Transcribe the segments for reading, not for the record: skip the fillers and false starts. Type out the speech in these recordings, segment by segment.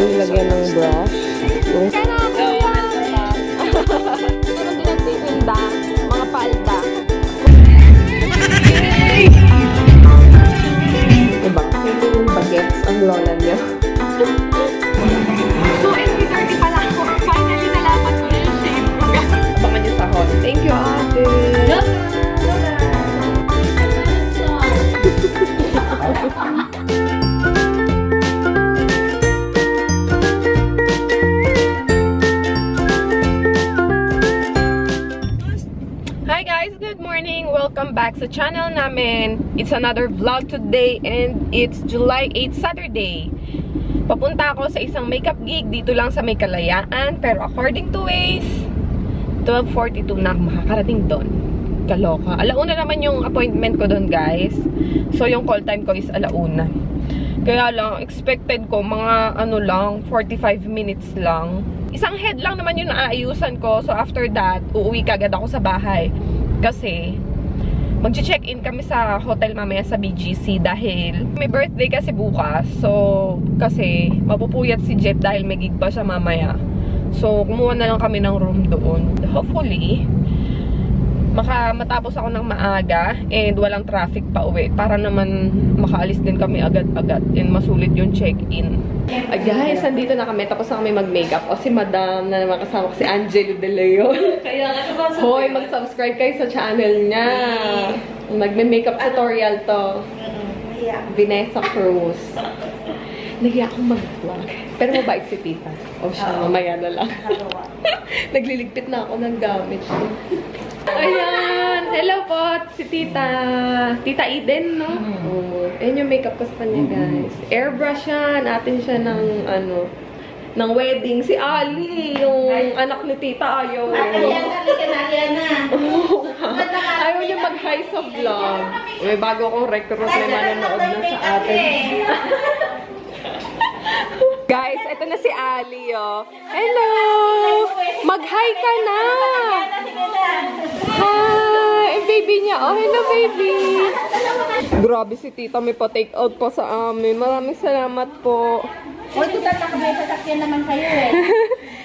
nilagyan ng brush. Yung... mga palda. Diba? Hindi yung bagets ang lola niya. So, NP30 pala ako. Finally, nalaman ko yung shape. Abangan niyo sa hall. Thank you, ate. Hi guys, good morning. Welcome back sa channel namin. It's another vlog today and it's July 8, Saturday. Papunta ako sa isang makeup gig dito lang sa May Kalayaan, pero according to Waze, 12:42 na ako makakarating doon. Kaloka. Alauna naman yung appointment ko doon, guys. So yung call time ko is alauna. Kaya lang, expected ko mga ano lang, 45 minutes lang. Isang head lang naman yung naaayusan ko. So after that, uuwi kagad ako sa bahay. Kasi mag-check-in kami sa hotel mamaya sa BGC dahil may birthday kasi bukas. So kasi mapupuyat si Jet dahil may gig pa siya mamaya. So kumuha na lang kami ng room doon. Hopefully matapos ako ng maaga and walang traffic pa uwi para naman makaalis din kami agad-agad and masulit yung check-in. Ay guys, nandito na kami. Tapos na kami mag-makeup. O si Madam na naman kasama ko, si Angelo De Leon. Kaya nga, Hoy, mag-subscribe kayo sa channel niya. Magme-makeup tutorial to. Vanessa Cruz. Nahiya akong mag-vlog. Pero mabait si tita. O siya, mamaya na lang. Nagliligpit na ako ng gamit. Ayan! Hello po! Si tita. Tita Eden, no? Ayan yung makeup ko sa kanya, guys. Airbrush yan. Atin siya ng, ano, ng wedding. Si Ali, yung anak ni tita, ayaw. Ayaw niya mag-hi sa vlog. May bago akong recruit. May manonood na sa atin. Guys, ito na si Ali, oh. Hello! Mag-hi ka na! Hi! Baby niya. Oh, hello, baby! Grabe si tita, may pa-take out pa sa amin. Maraming salamat po. Hoy, may sasakyan naman kayo eh.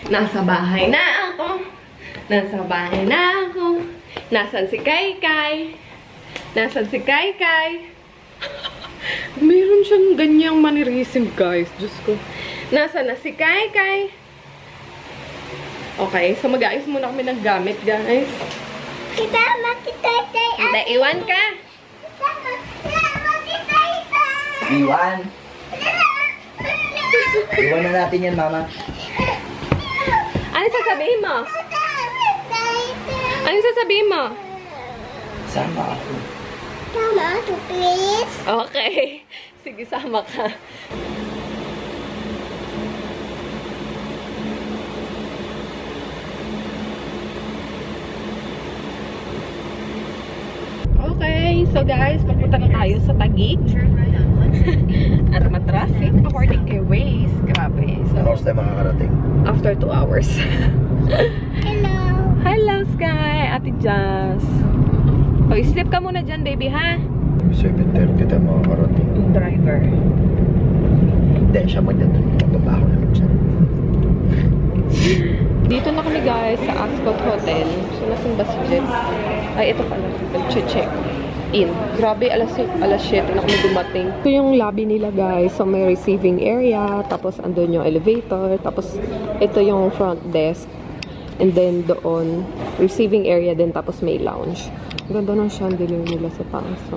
Nasa bahay na ako. Nasa bahay na ako. Nasaan si Kai-Kai? Nasaan si Kai-Kai? Meron siyang ganyang mannerism, guys. Diyos ko. Nasaan na si Kai-Kai? Okay, so mag-ayos muna kami ng gamit, guys. Hindi, iwan ka. Iwan. Iwan na natin yan, mama. Ano sasabihin mo? Ano sasabihin mo? Sama ako. Sama ako, please. Okay. Sige, sama ka. Okay, so guys, papunta na tayo sa Taguig. At matraffic according kay Waze. Grabe. So, Ano tayo makakarating? after 2 hours. Hello. Hello, Sky! Ate Jazz. O, sleep ka muna dyan, baby, ha? 7:30 tayo makakarating. Yung driver. Then siya magbabaho na siya. Dito na kami, guys, sa Ascot Hotel. So, nasan ba si Jet? Ay, ito pala. Check in. Grabe, alas 7 na kami dumating. Ito yung lobby nila, guys. So, may receiving area. Tapos, andun yung elevator. Tapos, ito yung front desk. And then, doon, receiving area din. Tapos, may lounge. Ganda ng chandelier nila sa taas. So.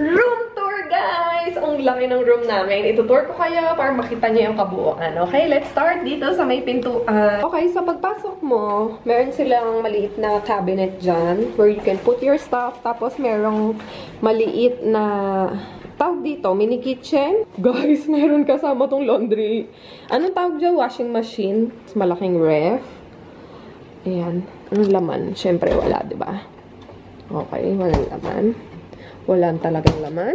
Room tour, guys! Ang laki ng room namin. Itutour ko kayo para makita niyo yung kabuuan. Okay, let's start dito sa may pintuan. Okay, so pagpasok mo, meron silang maliit na cabinet dyan where you can put your stuff. Tapos, merong maliit na tawag dito, mini kitchen. Guys, meron kasama tong laundry. Anong tawag dyan? Washing machine. Malaking ref. Ayan. Anong laman? Siyempre, wala, diba? Okay, walang laman. Walang talagang laman.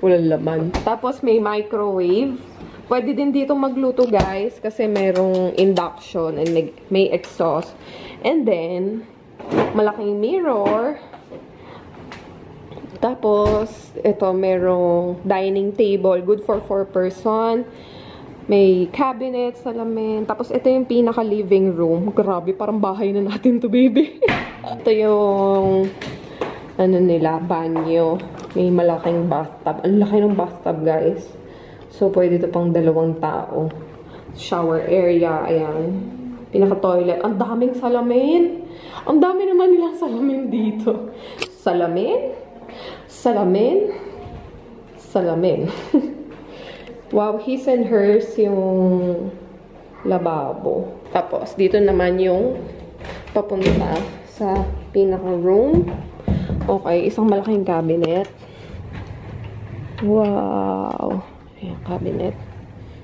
Walang laman. Tapos, may microwave. Pwede din dito magluto, guys. Kasi merong induction and may exhaust. And then, malaking mirror. Tapos, ito, merong dining table. Good for 4 person. May cabinet, salamin. Tapos, ito yung pinaka-living room. Grabe, parang bahay na natin to, baby. Ito yung, ano nila, banyo. May malaking bathtub. Ang laki ng bathtub, guys. So, pwede ito pang 2 tao. Shower area, ayan. Pinaka-toilet. Ang daming salamin. Ang dami naman nilang salamin dito. Salamin? Salamin? Salamin. Wow, his and hers yung lababo. Tapos, dito naman yung papunta sa pinaka-room. Okay, isang malaking cabinet. Wow. Ayan, cabinet.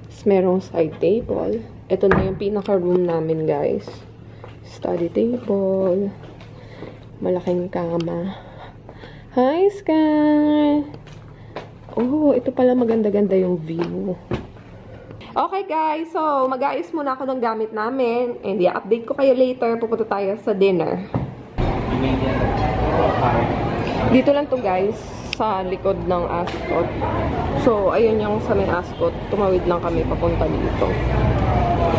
Tapos, merong side table. Ito na yung pinaka-room namin, guys. Study table. Malaking kama. Hi, Sky! Oh, ito pala maganda-ganda yung view. Okay, guys. So, mag-aayos muna ako ng gamit namin. And i-update ko kayo later. Pupunta tayo sa dinner. Dito lang to, guys. Sa likod ng Ascot. So, ayun yung sa may Ascot. Tumawid lang kami papunta dito.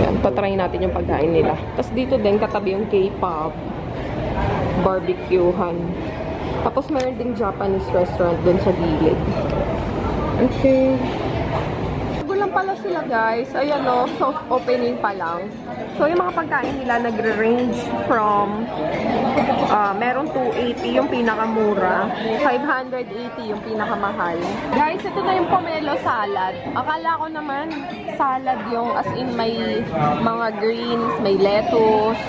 Ayan, tatry natin yung pagkain nila. Tapos dito din, katabi yung K-pop. Barbecuehan. Tapos meron ding Japanese restaurant dun sa gilid. Okay. Bago lang pala sila, guys. Ayan o, soft opening pa lang. So, yung mga pagkain nila nagre-range from merong 280 yung pinakamura, 580 yung pinakamahal. Guys, ito na yung pomelo salad. Akala ko naman salad yung as in may mga greens, may lettuce.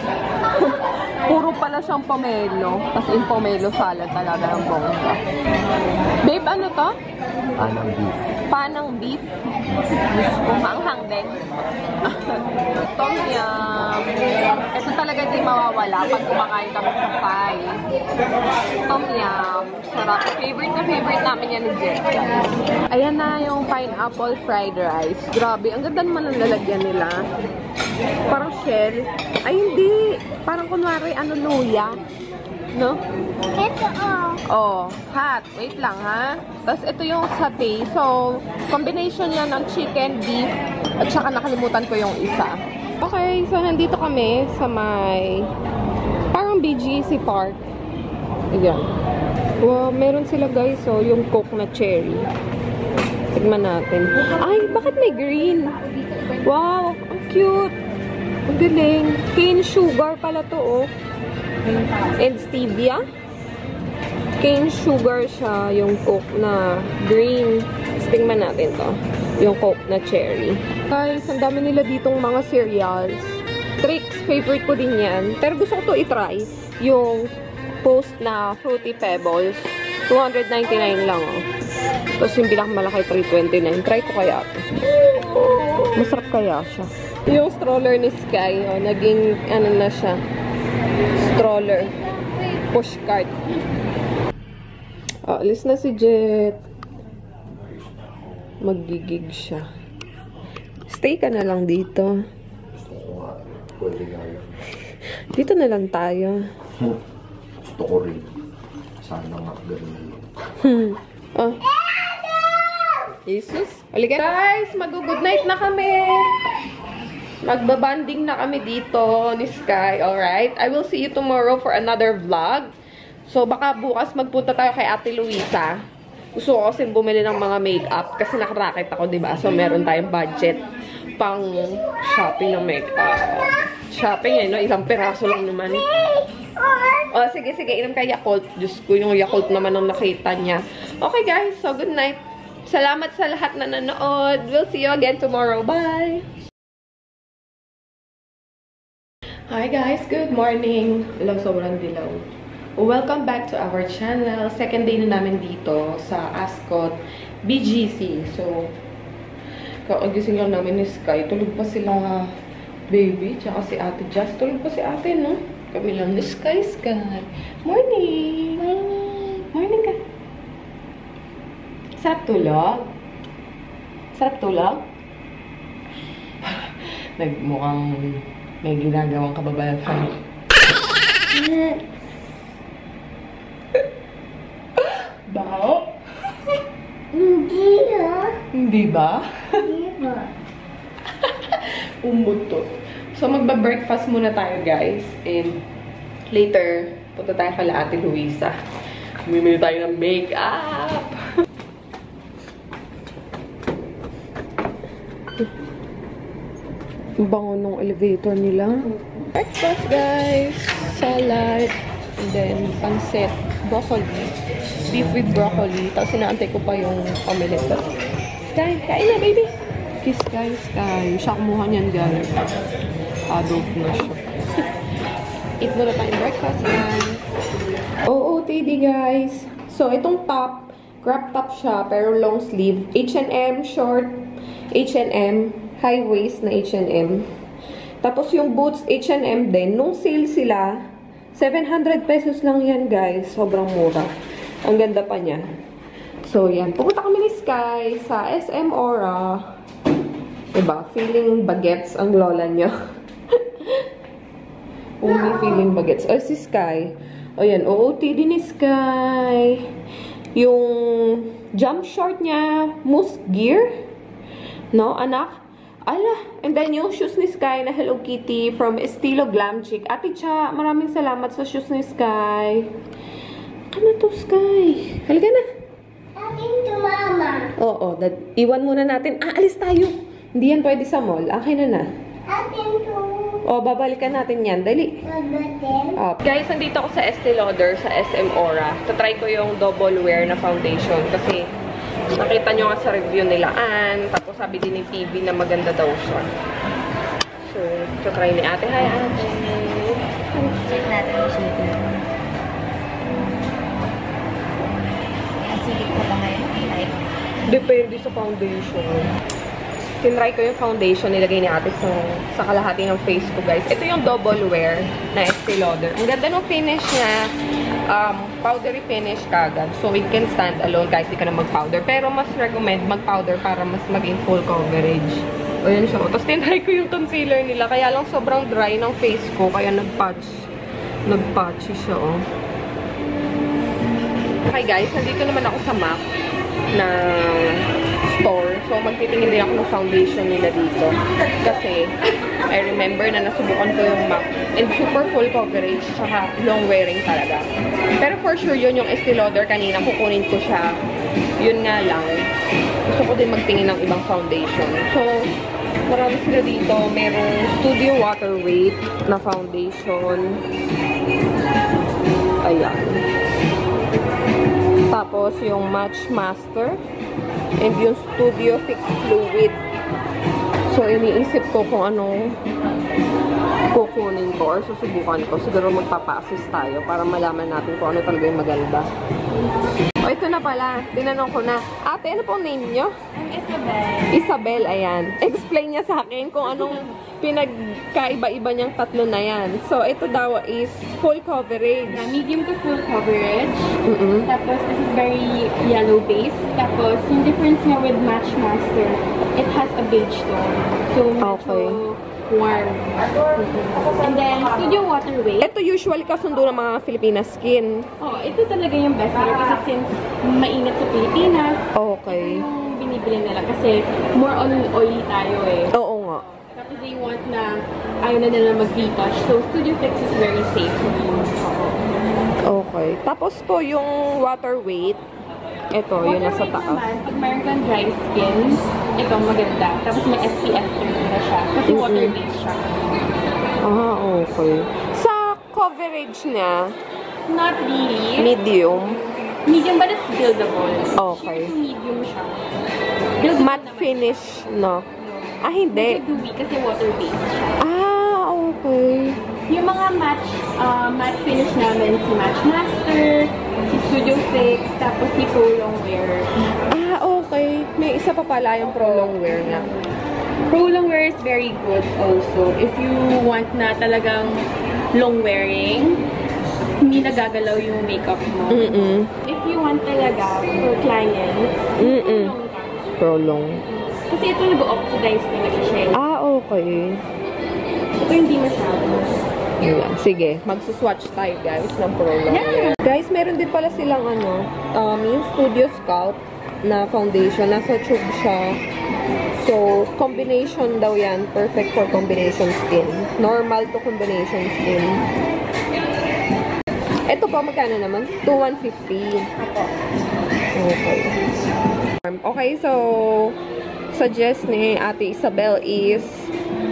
Puro pala siyang pomelo. As in pomelo salad talaga ng bongga. Babe, ano to? Panang beef. Panang beef. Diyos ko, maanghang din. Tom yum. Ito talaga di mawawala pag kumakain kami sa Thai. Tom yum. Sarap. Favorite na favorite namin yan ni Jet. Ayan na yung pineapple fried rice. Grabe. Ang ganda naman ang lalagyan nila. Parang shell. Ay, hindi. Parang kunwari, ano, luya. No? Ito, Oh, hot. Wait lang, ha? Tapos, ito yung satay. So, combination yan ng chicken, beef, at saka nakalimutan ko yung isa. Okay, so nandito kami sa may parang BGC Park. Ayan. Wow, meron sila, guys, so yung Coke na cherry. Tignan natin. Ay, bakit may green? Wow, ang cute. Ang galing. Cane sugar pala to, oh. And stevia. Cane sugar siya, yung Coke na green. Tingnan natin to. Yung Coke na cherry. Guys, ang dami nila ditong mga cereals. Trix, favorite ko din yan. Pero gusto ko to itry. Yung Post na Fruity Pebbles. 299 lang, oh. Tapos yung pinakamalaki, 329. Try ko kaya ito. Masarap kaya siya. Yung stroller ni Sky, oh, naging, ano na siya, stroller. Push cart. Oh, alis na si Jet. Magigig siya. Stay ka na lang dito. Pwede nga yun. Dito na lang tayo. Gusto ko rin. Sana nga ganun. Oh. Jesus. Halika. Guys, mag-good night na kami. Magbabanding na kami dito ni Sky. Alright? I will see you tomorrow for another vlog. So, baka bukas magpunta tayo kay Ate Luisa. Gusto ko kasi bumili ng mga makeup kasi nakaraket ako, diba? So, meron tayong budget pang shopping ng makeup. Shopping eh, no? Isang piraso lang naman. Oh, sige, inom kay Yakult. Diyos ko, yung Yakult naman ang nakita niya. Okay, guys. So, good night. Salamat sa lahat na nanood. We'll see you again tomorrow. Bye! Hi, guys. Good morning. Alam, sobrang dilaw. Welcome back to our channel. Second day na namin dito sa Ascot BGC. So, kakagising lang namin ni Sky. Tulog pa sila baby, tsaka si Ate Jazz. Tulog pa si Ate, no? Kami lang ni Sky. Morning! Morning ka. Sarap tulog? Sarap tulog? Nagmukhang may ginagawang kababalatan. Bao? Di ba? Diba? Umutot. So, magba-breakfast muna tayo, guys. And later, punta tayo kala Ate Luisa. Bumili tayo ng makeup. Ang bango nung elevator nila. Breakfast, guys. Salad. And then, pancit. Broccoli. Beef with broccoli. Tapos inaantay ko pa yung omelette. Sky, kain na, baby. Kiss, Sky, Sky. Siya kumuha niyan, guys. Adult na siya. Eat muna tayong breakfast, guys. OOTD, guys. So, itong top, crop top siya, pero long sleeve. H&M, short H&M, high waist na H&M. Tapos yung boots, H&M din. Nung sale sila, 700 pesos lang yan, guys. Sobrang mura. Ang ganda pa niya. So, yan. Pupunta kami ni Sky sa SM Aura. Diba? Feeling bagets ang lola niya. Only feeling bagets. O, si Sky. O, yan. OOTD ni Sky. Yung jump short niya, Moose Gear. No, anak? Ala. And then, yung shoes ni Sky na Hello Kitty from Estilo Glam Chic. Ate Cha, maraming salamat sa shoes ni Sky. Ano to, Sky? Halika na. Akin to mama. Oo, iwan muna natin. Alis tayo. Hindi yan pwede sa mall. Akin na. Akin to. O, babalikan natin yan. Dali. Babatin. Guys, nandito ako sa Estee Lauder, sa SM Aura. Tatry ko yung double wear na foundation kasi nakita nyo nga sa review nila. Tapos sabi din ni TV na maganda daw siya. So, tatry ni ate. Hi, ate. Check natin yung shade. Acidic pa ba ngayon? Like, Depende sa foundation. Tinry ko yung foundation, nilagay ni ate sa kalahati ng face ko, guys. Ito yung double wear na Estee Lauder. Ang ganda ng finish niya. Powdery finish kagad. So, it can stand alone kahit di ka na mag-powder. Pero mas recommend mag-powder para mas maging full coverage. O, yan siya. Tapos, tinry ko yung concealer nila. Kaya lang sobrang dry ng face ko. Kaya nag-patchy siya, oh. Okay, guys. Nandito naman ako sa MAC na store. So, magtitingin din ako ng foundation nila dito. Kasi, I remember na nasubukan ko yung MAC. And super full coverage, saka long wearing talaga. Pero for sure, yun yung Estee Lauder kanina. Kukunin ko siya. Yun nga lang. Gusto ko din magtingin ng ibang foundation. So, marami sila dito. Merong Studio Water Weight na foundation. Ayan. Tapos, yung Match Master. And yung Studio Fix Fluid. So, iniisip ko kung anong kukunin ko or susubukan ko. Siguro magpapa-assist tayo para malaman natin kung ano talaga yung maganda. O, ito na pala. Tinanong ko na. Ate, ano pong name nyo? Isabel. Isabel, ayan. Explain niya sa akin kung anong pinagkaiba-iba niyang tatlo na yan. So, ito daw is full coverage. Yeah, medium to full coverage. Mm-mm. Tapos, this is very yellow base. Tapos, yung difference niya with Match Master, it has a beige tone. So, Okay. warm. And then, Studio Water Weight. Ito usually kasundo ng mga Filipina skin. Oh, ito talaga yung best seller kasi since mainit sa Pilipinas, Okay. yung binibili nila kasi more on oily tayo eh. Oo nga. Tapos they want na ayaw na nila mag-retouch. So, Studio Fix is very safe. Okay. Tapos po yung water weight. Ito, yun nasa taas. Pag mayroon kang dry skin, ito maganda. Tapos may SPF 30 na siya. Kasi water-based siya. Ah, okay. Sa coverage niya, Not really. medium. Medium but it's buildable. Okay. Medium siya. Matte finish, no? Ah, hindi. Medyo dewy kasi water-based siya. Ah, okay. Yung mga matte finish namin, si Match Master, si Studio Fix, tapos si Pro Longwear. Ah, okay. May isa pa pala yung pro long wear niya. Pro Longwear is very good also. If you want na talagang long wearing, hindi nagagalaw yung makeup mo. Mm-mm. If you want talaga for clients, Mm-mm. long ka. Pro long. Kasi ito nag-oxidize talaga siya. Ah, okay. Ito hindi masyado. Ayan. Sige, magsuswatch tayo guys ng pro long wear. Yeah. Guys, meron din pala silang yung Studio Scout. na foundation. Nasa tube siya. So, combination daw yan. Perfect for combination skin. Normal to combination skin. Ito po, magkano naman? 2,150. Okay. Okay, so, suggest ni Ate Isabel is,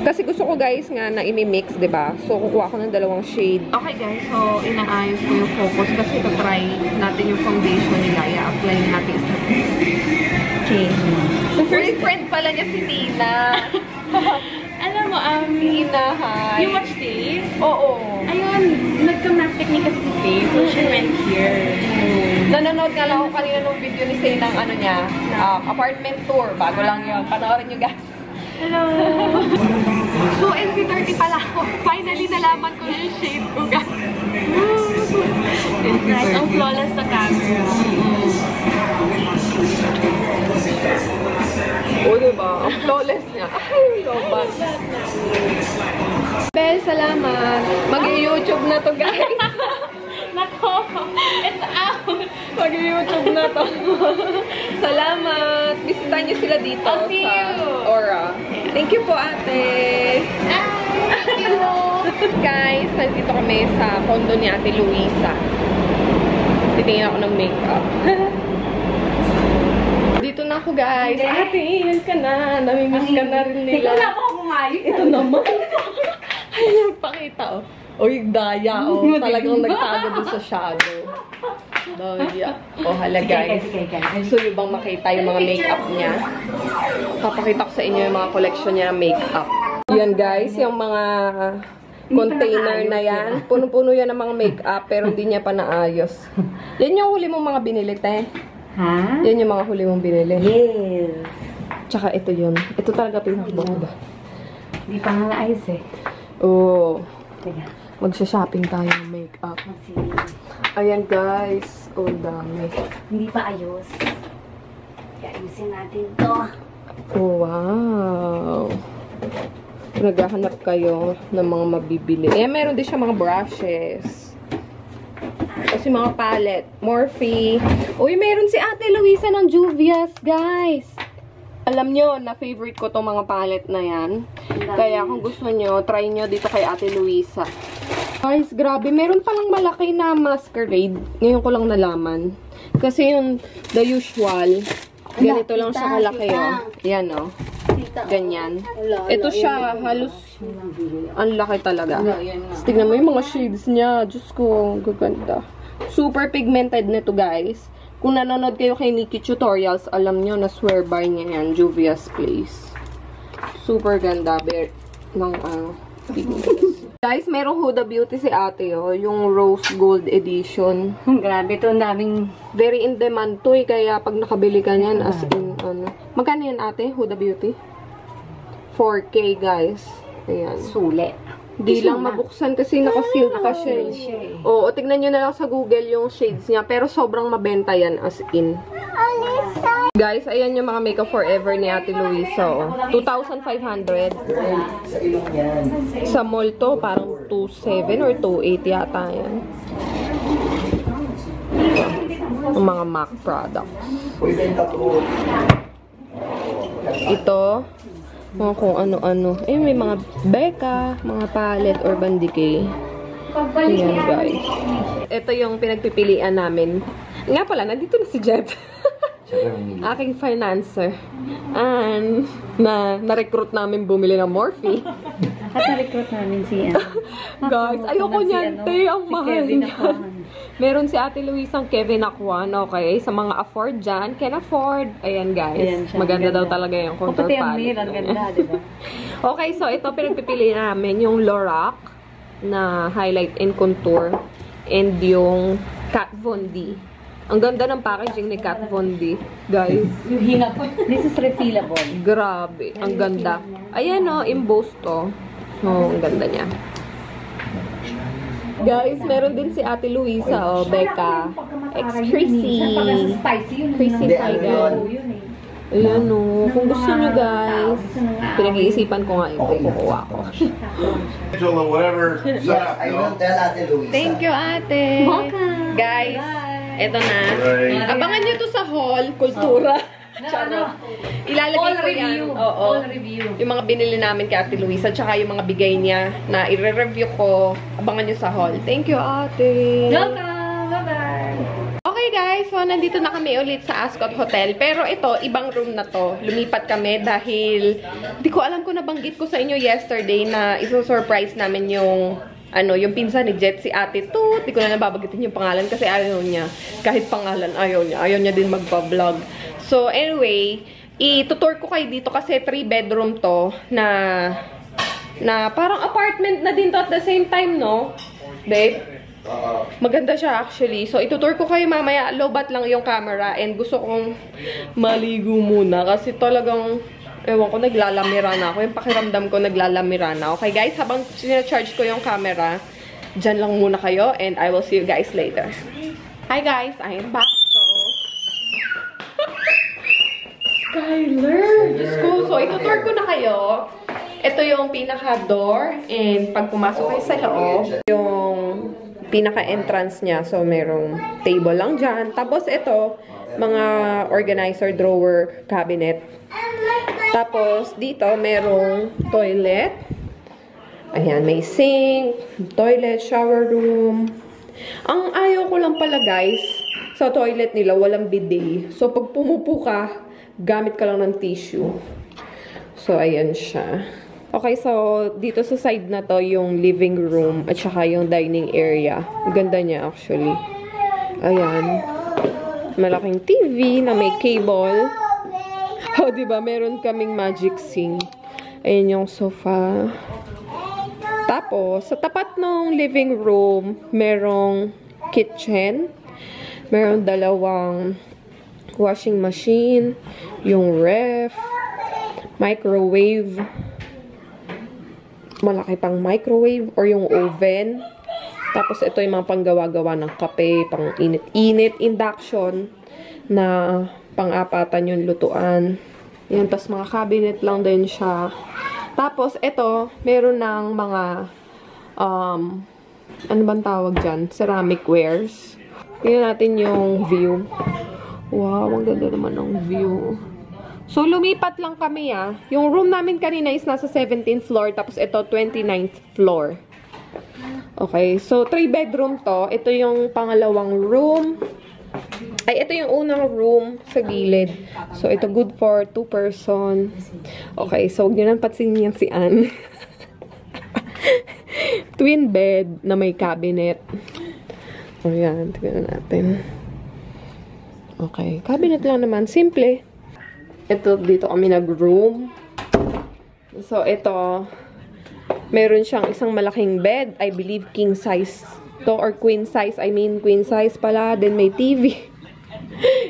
kasi gusto ko guys nga na imi-mix, diba? So, kukuha ko ng dalawang shade. Okay guys, so, inaayos ko yung focus kasi try natin yung foundation nila. I-apply natin sa okay. So, first friend pala niya si Tina. Alam mo, Tina, hi. you watch this? Oo. Ayun, nagka-math technique kasi si Faye, so she went here. Nanonood nga lang ako kanina nung video ni Say ng ano niya, apartment tour. Bago lang yun. Panoorin nyo guys. Hello! So, NC30 pala ako. Finally, nalaman ko yung shade ko, guys. Right, ang flawless sa camera. O, diba? Ang flawless niya. Ay, lobat. Bel, salamat. Mag-YouTube na to, guys. Nako! It's out! Mag-YouTube na to. Salamat. Bisitahin niyo sila dito I'll see sa you. Aura. Thank you po, ate. Thank you! Guys, nandito kami sa condo ni Ate Luisa. Titingin ako ng makeup. Dito na ako, guys. Ate, yan ka na. Namimiss ka na rin nila. Ikaw na ako kumayos. Ito naman. Ay, nagpakita, oh. Oy, daya, oh. Talagang nagtago doon sa shadow. Daya. Oh, hala, guys. Gusto nyo bang makita yung mga makeup niya? Papakita ko sa inyo yung mga collection niya ng makeup. Yan, guys. Yung mga container na yan. Puno-puno yan ng mga makeup, pero hindi niya pa naayos. Yan yung huli mong mga binili, te. Ha? Yan yung mga huli mong binili. Yes. Tsaka ito yun. Ito talaga pinakabagda. Hindi pa nga naayos eh. Oo. Teka. Magsha-shopping tayo ng makeup. Ayan, guys. Oh, dami. Hindi pa ayos. Kaya ayusin natin to. Oh, wow. Naghahanap kayo ng mga mabibili. Eh, meron din siya mga brushes. Kasi mga palette. Morphe. Uy, meron si Ate Luisa ng Juvia's, guys. Alam nyo, na favorite ko tong mga palette na yan. Kaya kung gusto nyo, try nyo dito kay Ate Luisa. Guys, grabe. Meron palang malaki na masquerade. Ngayon ko lang nalaman. Kasi yung the usual, ganito lang siya kalaki, oh. Yan, oh. Ganyan. Ito siya, halos ang laki talaga. Tapos tignan mo yung mga shades niya. Diyos ko, gaganda. Super pigmented nito, guys. Kung nanonood kayo kay Nikki Tutorials, alam nyo na swear by niya yan, Juvia's Place. Super ganda. Ng pigments. Guys, merong Huda Beauty si ate, oh. Yung Rose Gold Edition. Grabe to, ang daming... Very in demand to, eh. Kaya pag nakabili ka niyan, as in, ano. Magkano yan, ate? Huda Beauty? 4K, guys. Ayan. Sulit. Di lang mabuksan kasi naka-sealed pa siya. Oo, tignan nyo na lang sa Google yung shades niya. Pero sobrang mabenta yan, as in. Guys, ayan yung mga Makeup Forever ni Ate Luisa. Oh. 2,500. Sa mall to, parang 2,700 or 2,800 yata yan. Yung mga MAC products. Ito, mga kung ano-ano. Eh, may mga Becca, mga palette, Urban Decay. Ayan, guys. Ito yung pinagpipilian namin. Nga pala, nandito na si Jet. Aking financer. And, na-recruit namin bumili ng Morphe. At na-recruit namin si Guys, ayoko niyan, te. Ang mahal niya. Meron si Ate Luisa ang Kevin Aquan, okay? Sa mga afford dyan, can afford. Ayan, guys. Ayan siya, maganda daw talaga yung contour palette. ang mirror, ganda, diba? Okay, so ito pinagpipili namin yung Lorac na highlight and contour and yung Kat Von D. Ang ganda ng packaging ni Kat Von D, guys. Yung hinga po. This is refillable. Grabe, ang ganda. Ayan o, embossed to. So, ang ganda niya. Guys, meron din si Ate Luisa, oh, Becca. X-Chrissy. Chrissy Tigan. Ayan o. Kung gusto nyo, guys. Pinag-iisipan ko nga yung kukuha ko. Whatever. Yes, I will tell Ate Luisa. Thank you, ate. Welcome. Guys, Eto na. Abangan nyo to sa hall, kultura. Charot. Ilalagay ko yan. Oo. Yung mga binili namin kay Ate Luisa, tsaka yung mga bigay niya na i-review ko. Abangan nyo sa hall. Thank you, Ate. Welcome! Bye-bye! Okay guys, so nandito na kami ulit sa Ascot Hotel. Pero ito, ibang room na to. Lumipat kami dahil hindi ko alam kung nabanggit ko sa inyo yesterday na iso-surprise namin yung yung pinsan ni Jet, si Ate Tut. Hindi ko na nababagitin yung pangalan kasi ayaw niya. Kahit pangalan, ayaw niya. Ayaw niya din magpa-vlog. So, anyway, itutour ko kayo dito kasi 3-bedroom to na parang apartment na din to at the same time, no? Babe? Maganda siya actually. So, itutour ko kayo mamaya. Low-bat lang yung camera and gusto kong maligo muna kasi talagang ewan ko, naglalamira na ako. Yung pakiramdam ko, naglalamira na. Okay, guys? Habang sinacharge ko yung camera, dyan lang muna kayo and I will see you guys later. Hi, guys! I am back. Skyler! Diyos ko. So, itutour ko na kayo. Ito yung pinaka-door and pag pumasok kayo sa loob, yung pinaka-entrance niya. So, merong table lang dyan. Tapos, ito, mga organizer, drawer, cabinet. Tapos, dito, merong toilet. Ayan, may sink, toilet, shower room. Ang ayaw ko lang pala, guys, sa toilet nila, walang bidet. So, pag pumupo ka, gamit ka lang ng tissue. So, ayan siya. Okay, so, dito sa side na to, yung living room at saka yung dining area. Ganda niya, actually. Ayan. Malaking TV na may cable. Oh, diba? Meron kaming magic sink. Ayan yung sofa. Tapos, sa tapat ng living room, merong kitchen. Meron dalawang washing machine. Yung ref. Microwave. Malaki pang microwave or yung oven. Tapos, ito yung mga panggawa-gawa ng kape, pang init-init, induction na pang-apatan yung lutuan. Yan, tapos mga cabinet lang din siya. Tapos, ito, meron ng mga, ano bang tawag dyan? Ceramic wares. Tingnan natin yung view. Wow, ang ganda naman ng view. So, lumipat lang kami, ah. Yung room namin kanina is nasa 17th floor, tapos ito, 29th floor. Okay, so 3-bedroom to. Ito yung pangalawang room. Ay, ito yung unang room sa gilid. So, ito good for 2 person. Okay, so huwag nyo nang patsinin yan si Anne. Twin bed na may cabinet. Ayan, tignan natin. Okay, cabinet lang naman. Simple. Ito, dito kami nag-room. So, ito, meron siyang isang malaking bed. I believe king size to or queen size. I mean, queen size pala. Then, may TV.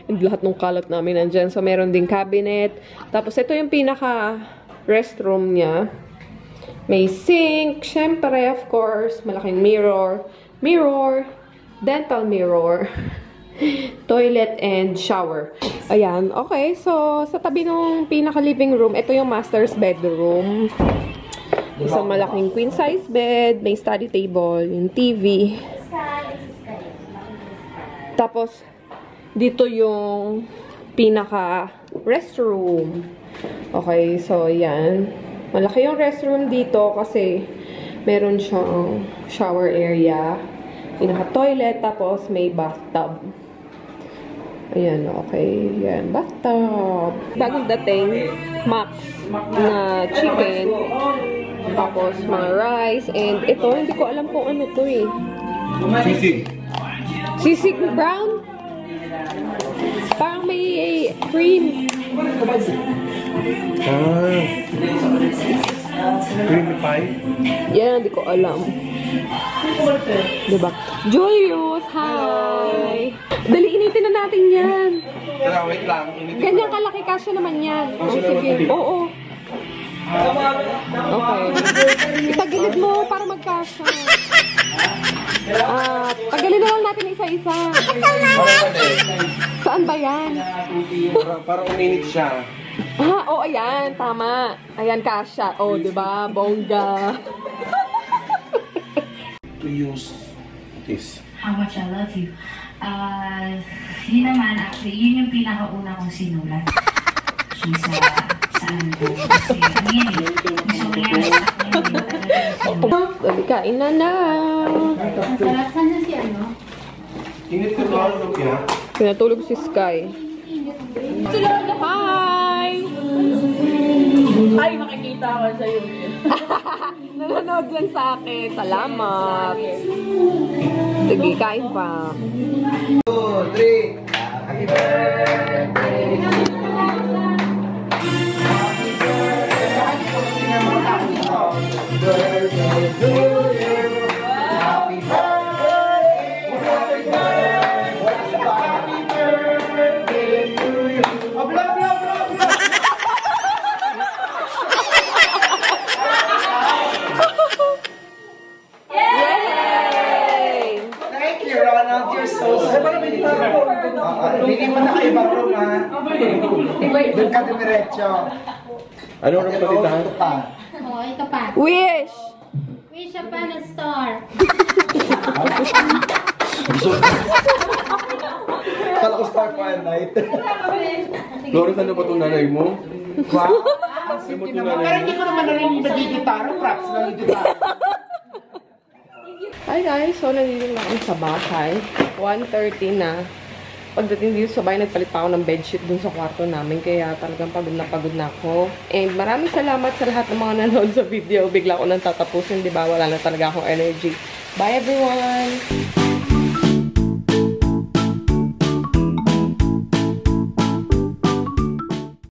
And lahat ng kalat namin nandyan. So, meron ding cabinet. Tapos, ito yung pinaka-restroom niya. May sink. Syempre, of course, malaking mirror. Mirror. Dental mirror. Toilet and shower. Ayan. Okay. So, sa tabi ng pinaka-living room, ito yung master's bedroom. Isang malaking queen size bed, may study table, yung TV. Tapos, dito yung pinaka-restroom. Okay, so, yan. Malaki yung restroom dito kasi meron siyang shower area, pinaka-toilet, tapos may bathtub. Ayan, okay. Yan, bathtub. Bagong dating, Max na chicken. Tapos, mga rice. And ito, hindi ko alam kung ano to eh. Sisig. Sisig brown? Parang may cream. Creamy pie? Yan, hindi ko alam. Diba? Julius, hi! Dali, initin na natin yan. Tara, wait lang. Ganyan kalaki kasya naman yan. Oh, sige. Oo. Okay. Itagilid mo para magkasya. Tagalin na lang natin isa-isa. Saan ba yan? Parang uminit siya. Oo, ayan. Tama. Ayan, kasya. Oh, diba? Bongga. To use this. How much I love you. Yun naman, actually, yun yung pinakauna kong sinulat. Sa saan ko. Kasi, ano yan eh. Gusto ko yan. Sabi, kain na na. Saan na si ano? Init ka ba? Ano kaya? Pinatulog si Sky. Hi! Ay, makikita ako sa YouTube. Nanonood lang sa akin. Salamat. Sige, kain pa. 2, 3. Happy birthday. Birthday to you. Happy birthday. Happy birthday. Happy birthday to you. Oh, blah, blah, blah, blah. Yay! Thank you, Ronald. You're so sweet. Hindi mo na kayo bago, ha? Doon ka dumiretso. Ano ang palitan? Ito pa. Oh, ito pa. Wish! Wish upon a star. Kala ko Starfire Night. Lawrence, ano ba itong nanay mo? Wow! Ang simple naman. Pero hindi ko naman narinig nagigitara. Props lang yung gitara. Hi guys, so nandito na kami sa bahay. 1:30 na. Pagdating dito sa bahay, nagpalit pa ako ng bedsheet dun sa kwarto namin. Kaya talagang pagod na ako. And maraming salamat sa lahat ng mga nanood sa video. Bigla ko nang tatapusin, di ba? Wala na talaga akong energy. Bye everyone!